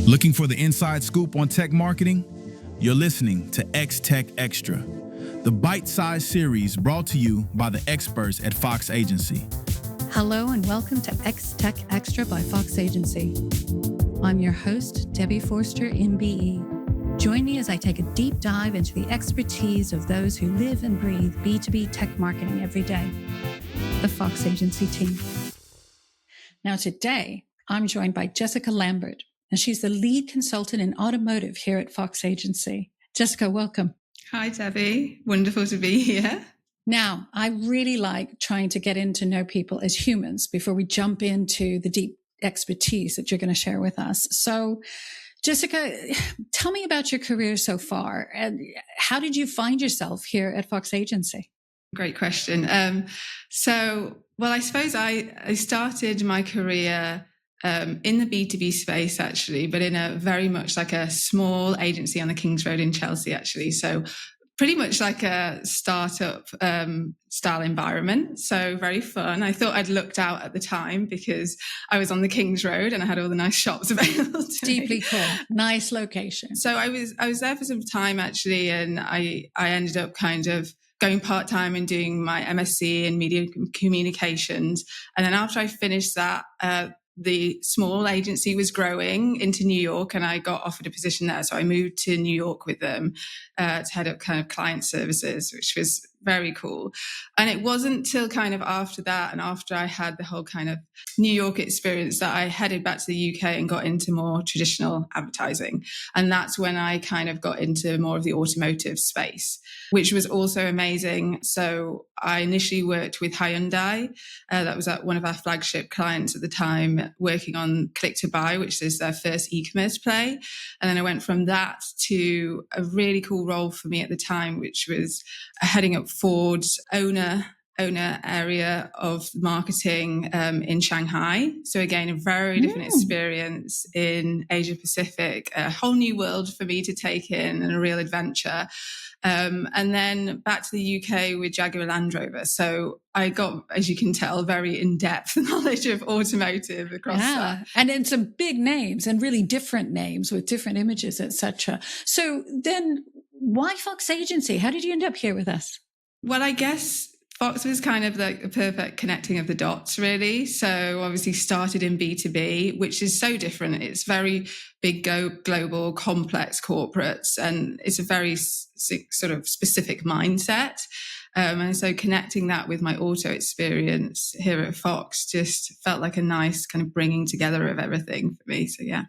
Looking for the inside scoop on tech marketing? You're listening to XTech Extra, the bite-sized series brought to you by the experts at Fox Agency. Hello and welcome to XTech Extra by Fox Agency. I'm your host, Debbie Forster MBE. Join me as I take a deep dive into the expertise of those who live and breathe B2B tech marketing every day, the Fox Agency team. Now today, I'm joined by Jessica Lambert, and she's the lead consultant in automotive here at Fox Agency. Jessica, welcome. Hi, Debbie. Wonderful to be here. Now, I really like trying to get in to know people as humans before we jump into the deep expertise that you're going to share with us. So, Jessica, tell me about your career so far, and how did you find yourself here at Fox Agency? Great question. I suppose I started my career in the B2B space, actually, but in a very much like a small agency on the King's Road in Chelsea, actually. So pretty much like a startup style environment. So very fun. I thought I'd looked out at the time because I was on the King's Road and I had all the nice shops available to me. Deeply cool. Nice location. So I was there for some time, actually, and I ended up kind of going part-time and doing my MSc in media communications. And then after I finished that, the small agency was growing into New York and I got offered a position there. So I moved to New York with them to head up kind of client services, which was very cool. And it wasn't till kind of after that and after I had the whole kind of New York experience that I headed back to the UK and got into more traditional advertising. And that's when I kind of got into more of the automotive space, which was also amazing. So I initially worked with Hyundai. That was one of our flagship clients at the time, working on Click to Buy, which is their first e-commerce play. And then I went from that to a really cool role for me at the time, which was heading up Ford's owner area of marketing in Shanghai. So again, a very different experience in Asia Pacific, a whole new world for me to take in and a real adventure. And then back to the UK with Jaguar Land Rover. So I got, as you can tell, very in-depth knowledge of automotive across that. And in some big names and really different names with different images, etc. So then why Fox Agency? How did you end up here with us? Well, I guess Fox was kind of like a perfect connecting of the dots, really. So obviously started in B2B, which is so different. It's very big, global, complex corporates, and it's a very sort of specific mindset. And so connecting that with my auto experience here at Fox just felt like a nice kind of bringing together of everything for me. So, yeah.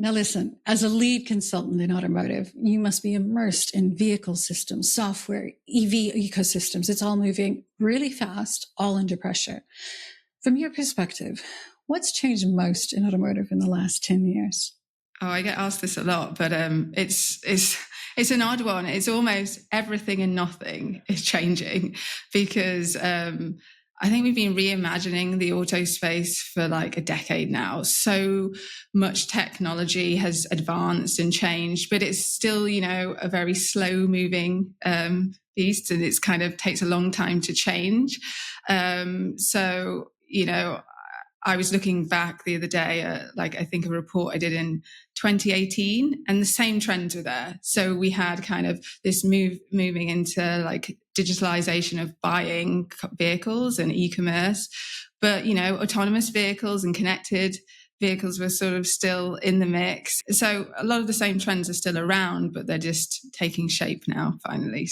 Now listen, as a lead consultant in automotive, you must be immersed in vehicle systems, software, EV ecosystems. It's all moving really fast, all under pressure. From your perspective, what's changed most in automotive in the last 10 years? Oh, I get asked this a lot, but it's an odd one. It's almost everything and nothing is changing because I think we've been reimagining the auto space for like a decade now. So much technology has advanced and changed, but it's still, a very slow moving beast, and it's kind of takes a long time to change. I was looking back the other day at I think a report I did in 2018, and the same trends were there. So we had kind of this moving into digitalization of buying vehicles and e-commerce, but autonomous vehicles and connected vehicles were sort of still in the mix. So a lot of the same trends are still around, but they're just taking shape now finally.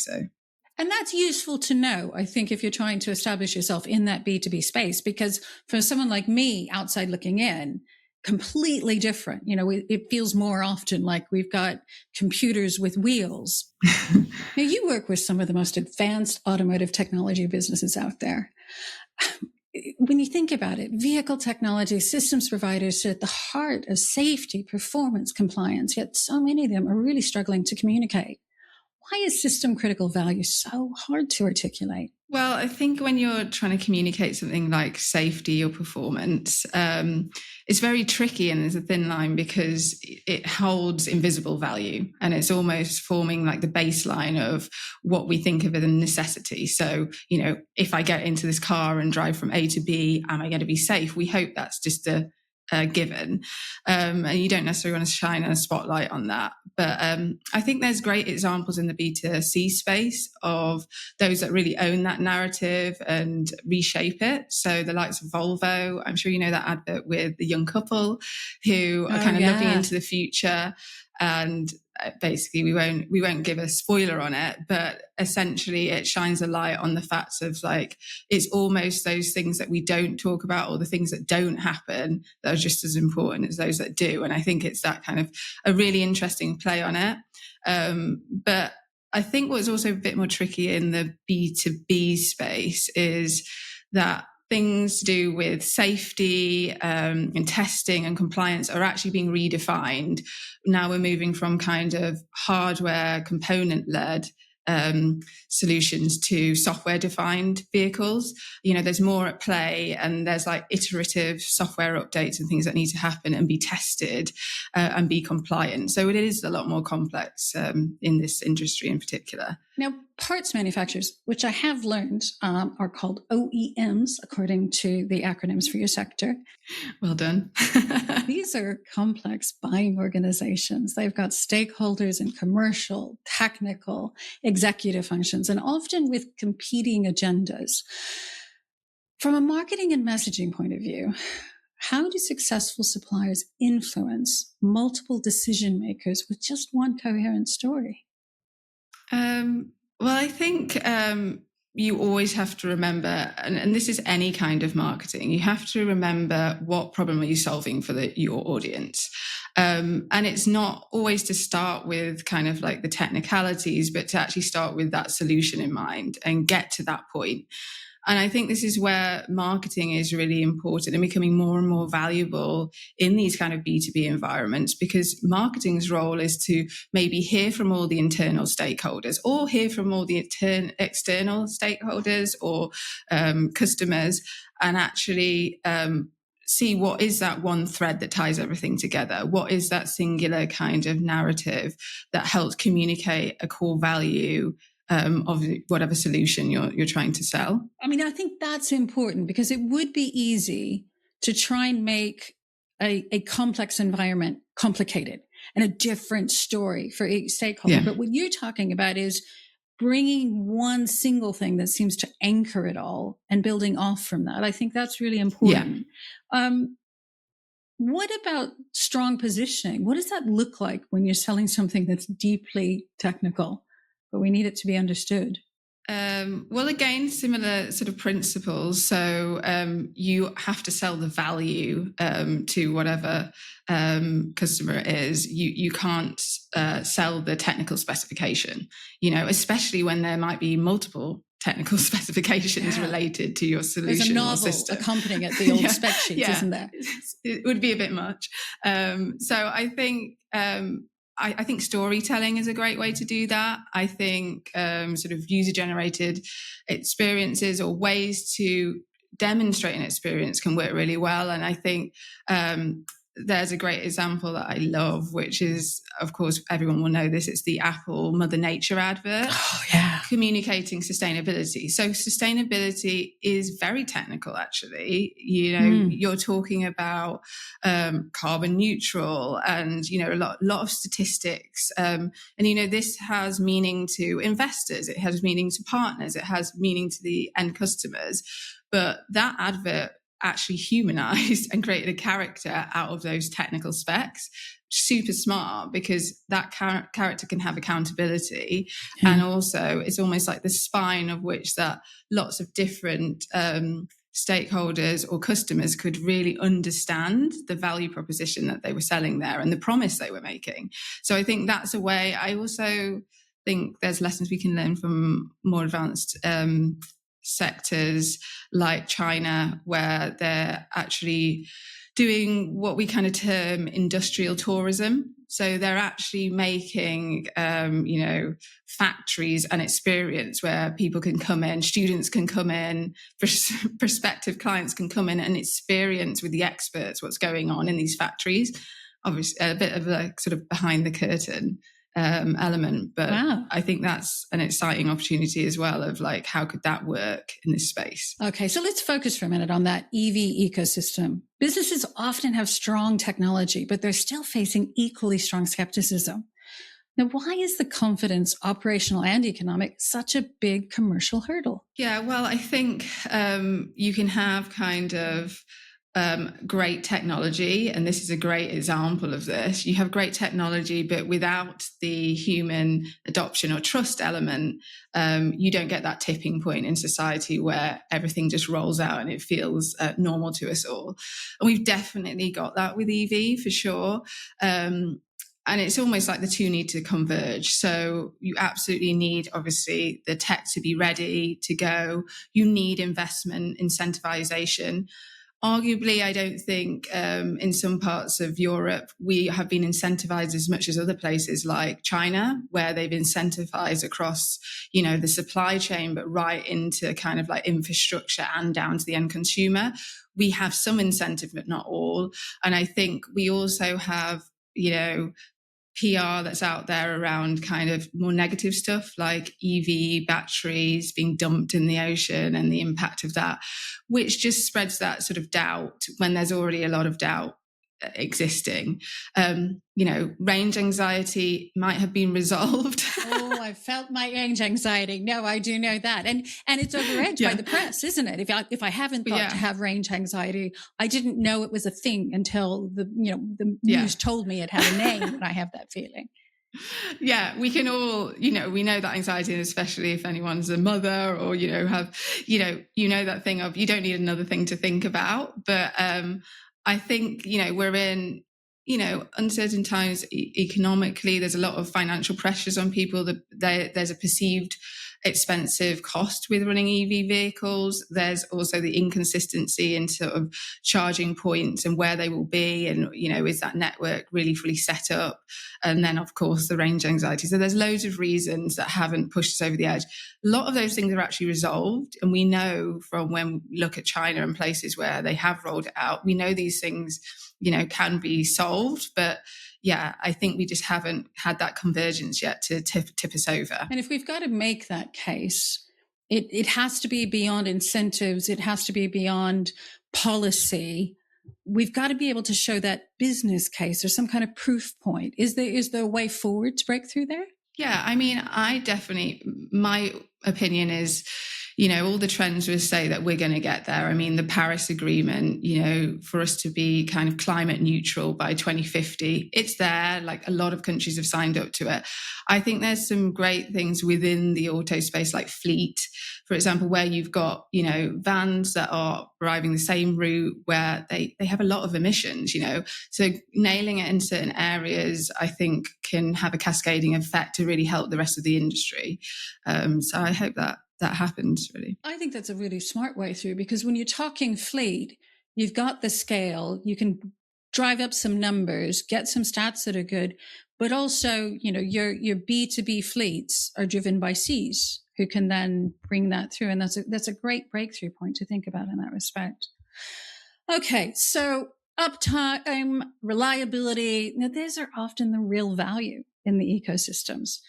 And that's useful to know, I think, if you're trying to establish yourself in that B2B space, because for someone like me outside looking in, completely different. It feels more often like we've got computers with wheels. Now, you work with some of the most advanced automotive technology businesses out there. When you think about it, vehicle technology systems providers sit at the heart of safety, performance, compliance, yet so many of them are really struggling to communicate. Why is system critical value so hard to articulate? Well, I think when you're trying to communicate something like safety or performance, it's very tricky and there's a thin line because it holds invisible value and it's almost forming like the baseline of what we think of as a necessity. So, if I get into this car and drive from A to B, am I going to be safe? We hope that's just the given. And you don't necessarily want to shine a spotlight on that. But I think there's great examples in the B2C space of those that really own that narrative and reshape it. So the likes of Volvo, I'm sure you know that advert with the young couple who are kind of looking into the future. And basically we won't give a spoiler on it, but essentially it shines a light on the facts of like, it's almost those things that we don't talk about or the things that don't happen that are just as important as those that do. And I think it's that kind of a really interesting play on it. But I think what's also a bit more tricky in the B2B space is that things to do with safety and testing and compliance are actually being redefined. Now we're moving from kind of hardware component-led solutions to software-defined vehicles. You know, there's more at play, and there's like iterative software updates and things that need to happen and be tested and be compliant. So it is a lot more complex in this industry in particular. Now, parts manufacturers, which I have learned are called OEMs, according to the acronyms for your sector. Well done. These are complex buying organizations. They've got stakeholders in commercial, technical, executive functions, and often with competing agendas. From a marketing and messaging point of view, how do successful suppliers influence multiple decision makers with just one coherent story? Well, I think you always have to remember, and this is any kind of marketing, you have to remember what problem are you solving for your audience. And it's not always to start with kind of like the technicalities, but to actually start with that solution in mind and get to that point. And I think this is where marketing is really important and becoming more and more valuable in these kind of B2B environments, because marketing's role is to maybe hear from all the internal stakeholders or hear from all the external stakeholders or customers and actually see what is that one thread that ties everything together. What is that singular kind of narrative that helps communicate a core value of whatever solution you're trying to sell. I mean, I think that's important because it would be easy to try and make a complex environment complicated and a different story for each stakeholder. Yeah. But what you're talking about is bringing one single thing that seems to anchor it all and building off from that. I think that's really important. Yeah. What about strong positioning? What does that look like when you're selling something that's deeply technical, but we need it to be understood? Well, again, similar sort of principles. So you have to sell the value to whatever customer it is. You can't sell the technical specification, especially when there might be multiple technical specifications related to your solution. There's a novel or system accompanying it, the old spec sheets, isn't there? It would be a bit much. So I think... I think storytelling is a great way to do that. I think sort of user-generated experiences or ways to demonstrate an experience can work really well. And I think there's a great example that I love, which is, of course, everyone will know this. It's the Apple Mother Nature advert. Oh, yeah. Communicating sustainability. So sustainability is very technical, actually. You're talking about carbon neutral and, a lot of statistics. And, this has meaning to investors. It has meaning to partners. It has meaning to the end customers. But that advert actually humanized and created a character out of those technical specs. Super smart, because that character can have accountability. Yeah. And also it's almost like the spine of which that lots of different stakeholders or customers could really understand the value proposition that they were selling there and the promise they were making. So I think that's a way. I also think there's lessons we can learn from more advanced sectors like China, where they're actually doing what we kind of term industrial tourism. So they're actually making, factories an experience where people can come in, students can come in, prospective clients can come in and experience with the experts what's going on in these factories. Obviously, a bit of a sort of behind the curtain element, but wow. I think that's an exciting opportunity as well of like, how could that work in this space? Okay, so let's focus for a minute on that EV ecosystem Businesses often have strong technology, but they're still facing equally strong skepticism. Now, why is the confidence, operational and economic, such a big commercial hurdle? Yeah, well, I think you can have kind of great technology, and this is a great example of this. You have great technology, but without the human adoption or trust element, you don't get that tipping point in society where everything just rolls out and it feels normal to us all. And we've definitely got that with EV for sure. And it's almost like the two need to converge. So you absolutely need, obviously, the tech to be ready to go. You need investment, incentivization. Arguably, I don't think in some parts of Europe we have been incentivized as much as other places like China, where they've incentivized across, the supply chain, but right into kind of like infrastructure and down to the end consumer. We have some incentive, but not all. And I think we also have, PR that's out there around kind of more negative stuff like EV batteries being dumped in the ocean and the impact of that, which just spreads that sort of doubt when there's already a lot of doubt existing. Range anxiety might have been resolved. Oh, I felt my range anxiety. No, I do know that. And it's overread by the press, isn't it? If I haven't thought to have range anxiety, I didn't know it was a thing until the news told me it had a name, and I have that feeling. Yeah, we can all, we know that anxiety, and especially if anyone's a mother or, have, that thing of you don't need another thing to think about. But I think, we're in, uncertain times economically. There's a lot of financial pressures on people. There's a perceived expensive cost with running EV vehicles. There's also the inconsistency in sort of charging points and where they will be. And, is that network really fully set up? And then, of course, the range anxiety. So there's loads of reasons that haven't pushed us over the edge. A lot of those things are actually resolved. And we know from when we look at China and places where they have rolled it out, we know these things, can be solved. But yeah, I think we just haven't had that convergence yet to tip us over. And if we've got to make that case, it has to be beyond incentives. It has to be beyond policy. We've got to be able to show that business case or some kind of proof point. Is there a way forward to break through there? Yeah, I mean, my opinion is, all the trends will say that we're going to get there. I mean, the Paris Agreement, for us to be kind of climate neutral by 2050, it's there. Like a lot of countries have signed up to it. I think there's some great things within the auto space, like fleet, for example, where you've got, vans that are driving the same route where they have a lot of emissions, So nailing it in certain areas, I think, can have a cascading effect to really help the rest of the industry. So I hope that happens, really. I think that's a really smart way through, because when you're talking fleet, you've got the scale, you can drive up some numbers, get some stats that are good, but also, your B2B fleets are driven by Cs who can then bring that through. And that's a great breakthrough point to think about in that respect. Okay, so uptime, reliability, now these are often the real value in the ecosystems.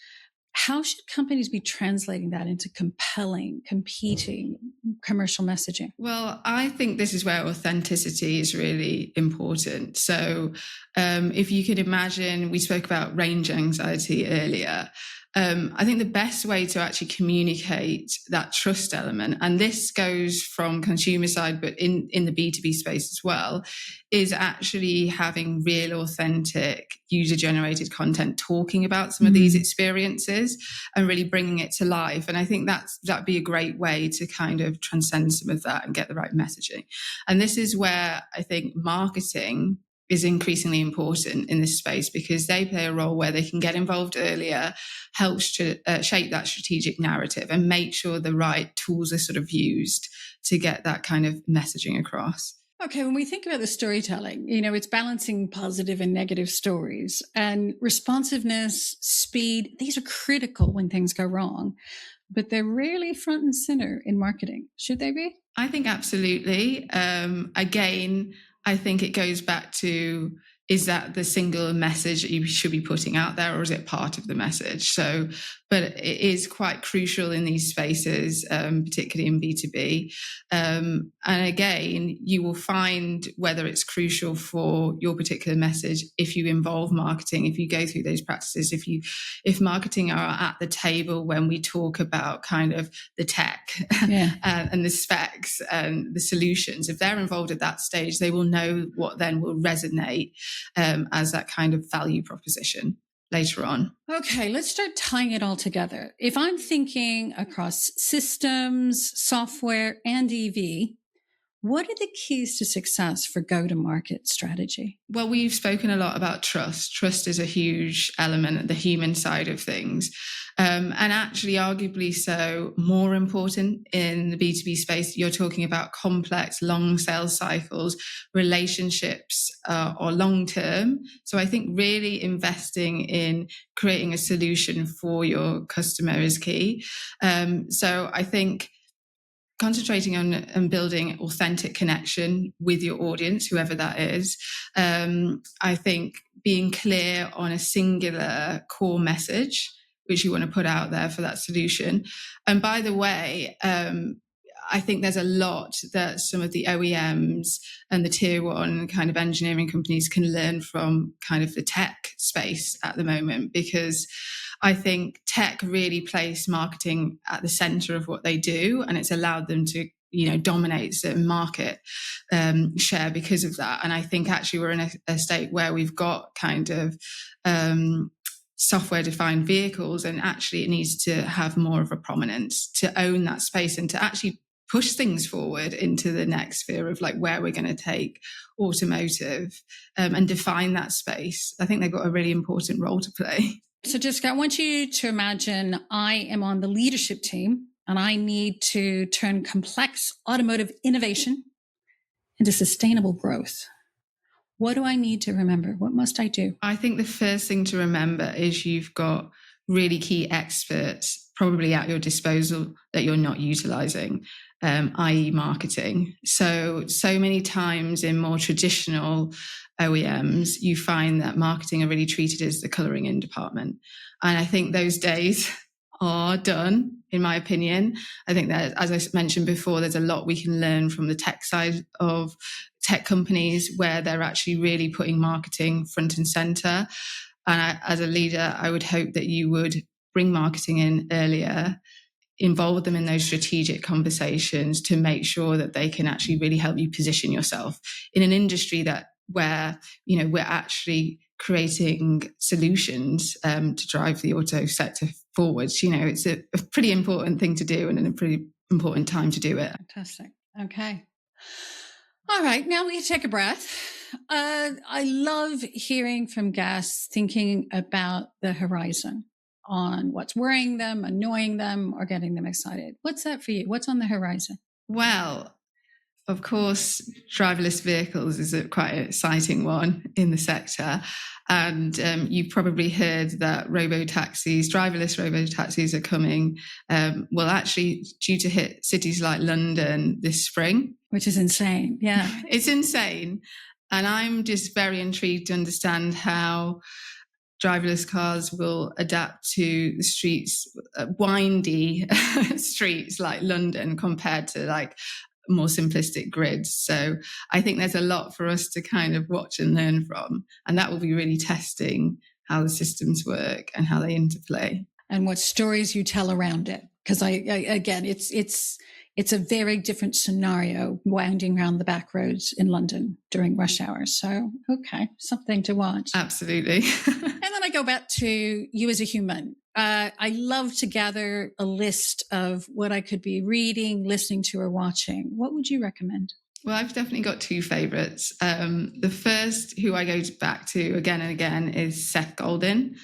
How should companies be translating that into compelling, competing commercial messaging? Well, I think this is where authenticity is really important. So if you can imagine, we spoke about range anxiety earlier. I think the best way to actually communicate that trust element, and this goes from consumer side, but in the B2B space as well, is actually having real, authentic, user-generated content talking about some of these experiences and really bringing it to life. And I think that'd be a great way to kind of transcend some of that and get the right messaging. And this is where I think marketing is increasingly important in this space, because they play a role where they can get involved earlier, help shape that strategic narrative and make sure the right tools are sort of used to get that kind of messaging across. Okay, when we think about the storytelling, it's balancing positive and negative stories, and responsiveness, speed. These are critical when things go wrong, but they're rarely front and center in marketing. Should they be? I think absolutely. Again, I think it goes back to is that the single message that you should be putting out there, or is it part of the message? So, but it is quite crucial in these spaces, particularly in B2B. And again, you will find whether it's crucial for your particular message if you involve marketing, if you go through those practices, if marketing are at the table when we talk about kind of the tech and the specs and the solutions. If they're involved at that stage, they will know what then will resonate as that kind of value proposition later on. Okay, let's start tying it all together. If I'm thinking across systems, software, and EV, what are the keys to success for go-to-market strategy? Well, we've spoken a lot about trust. Trust is a huge element, the human side of things. And actually, arguably so, more important in the B2B space. You're talking about complex, long sales cycles, relationships are long-term. So I think really investing in creating a solution for your customer is key. So I think concentrating on building authentic connection with your audience, whoever that is. I think being clear on a singular core message, which you want to put out there for that solution. And by the way, I think there's a lot that some of the OEMs and the tier one kind of engineering companies can learn from kind of the tech space at the moment, because I think tech really placed marketing at the center of what they do, and it's allowed them to, dominate certain market share because of that. And I think actually we're in a state where we've got kind of software-defined vehicles, and actually it needs to have more of a prominence to own that space and to actually push things forward into the next sphere of like where we're going to take automotive and define that space. I think they've got a really important role to play. So Jessica, I want you to imagine I am on the leadership team and I need to turn complex automotive innovation into sustainable growth. What do I need to remember? What must I do? I think the first thing to remember is you've got really key experts probably at your disposal that you're not utilizing, i.e. marketing. So many times in more traditional OEMs, you find that marketing are really treated as the colouring in department. And I think those days are done, in my opinion. I think that, as I mentioned before, there's a lot we can learn from the tech side of tech companies where they're actually really putting marketing front and centre. And as a leader, I would hope that you would bring marketing in earlier, involve them in those strategic conversations to make sure that they can actually really help you position yourself in an industry where we're actually creating solutions to drive the auto sector forwards. It's a pretty important thing to do and a pretty important time to do it. Fantastic. Okay. All right. Now we can take a breath. I love hearing from guests thinking about the horizon on what's worrying them, annoying them, or getting them excited. What's that for you? What's on the horizon? Well, of course, driverless vehicles is quite an exciting one in the sector. And you've probably heard that driverless robo-taxis are coming, actually due to hit cities like London this spring. Which is insane. Yeah. It's insane. And I'm just very intrigued to understand how driverless cars will adapt to the streets, windy streets like London compared to like more simplistic grids. So I think there's a lot for us to kind of watch and learn from. And that will be really testing how the systems work and how they interplay. And what stories you tell around it. Because again, it's a very different scenario winding around the back roads in London during rush hour. So, okay, something to watch. Absolutely. And then I go back to you as a human. I love to gather a list of what I could be reading, listening to, or watching. What would you recommend? Well, I've definitely got two favourites. The first, who I go back to again and again, is Seth Godin,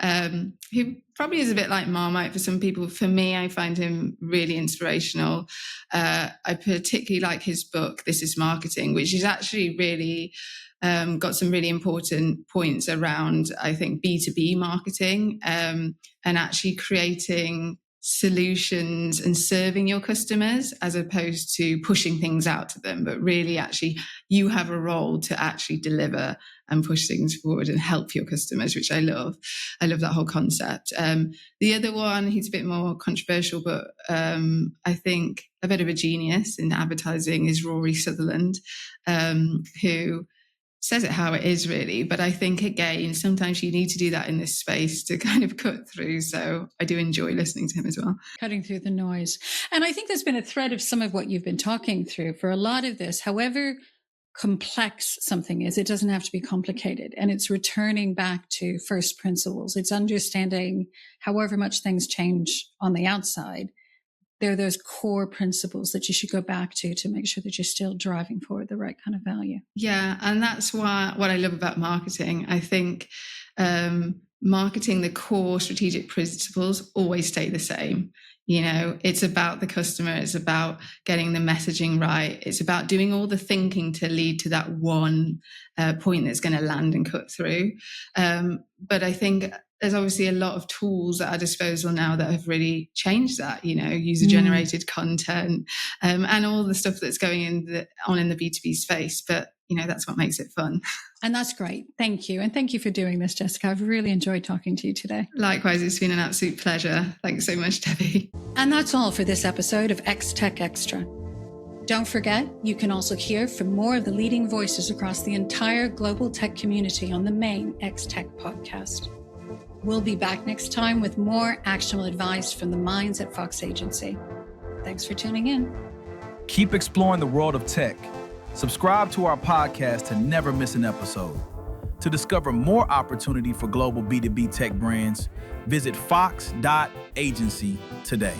who probably is a bit like Marmite for some people. For me, I find him really inspirational. I particularly like his book, This is Marketing, which is actually really got some really important points around, I think, B2B marketing and actually creating solutions and serving your customers as opposed to pushing things out to them, but really actually you have a role to actually deliver and push things forward and help your customers, which I love. I love that whole concept. The other one, he's a bit more controversial, but I think a bit of a genius in advertising is Rory Sutherland, who says it how it is, really. But I think, again, sometimes you need to do that in this space to kind of cut through. So I do enjoy listening to him as well. Cutting through the noise. And I think there's been a thread of some of what you've been talking through for a lot of this. However complex something is, it doesn't have to be complicated. And it's returning back to first principles. It's understanding however much things change on the outside, there are those core principles that you should go back to make sure that you're still driving forward the right kind of value. Yeah. And that's what I love about marketing. I think marketing, the core strategic principles always stay the same. You know, it's about the customer. It's about getting the messaging right. It's about doing all the thinking to lead to that one point that's going to land and cut through. But I think there's obviously a lot of tools at our disposal now that have really changed that, you know, user-generated content and all the stuff that's going on in the B2B space. But, you know, that's what makes it fun. And that's great. Thank you. And thank you for doing this, Jessica. I've really enjoyed talking to you today. Likewise, it's been an absolute pleasure. Thanks so much, Debbie. And that's all for this episode of XTech Extra. Don't forget, you can also hear from more of the leading voices across the entire global tech community on the main XTech podcast. We'll be back next time with more actionable advice from the minds at Fox Agency. Thanks for tuning in. Keep exploring the world of tech. Subscribe to our podcast to never miss an episode. To discover more opportunity for global B2B tech brands, visit fox.agency today.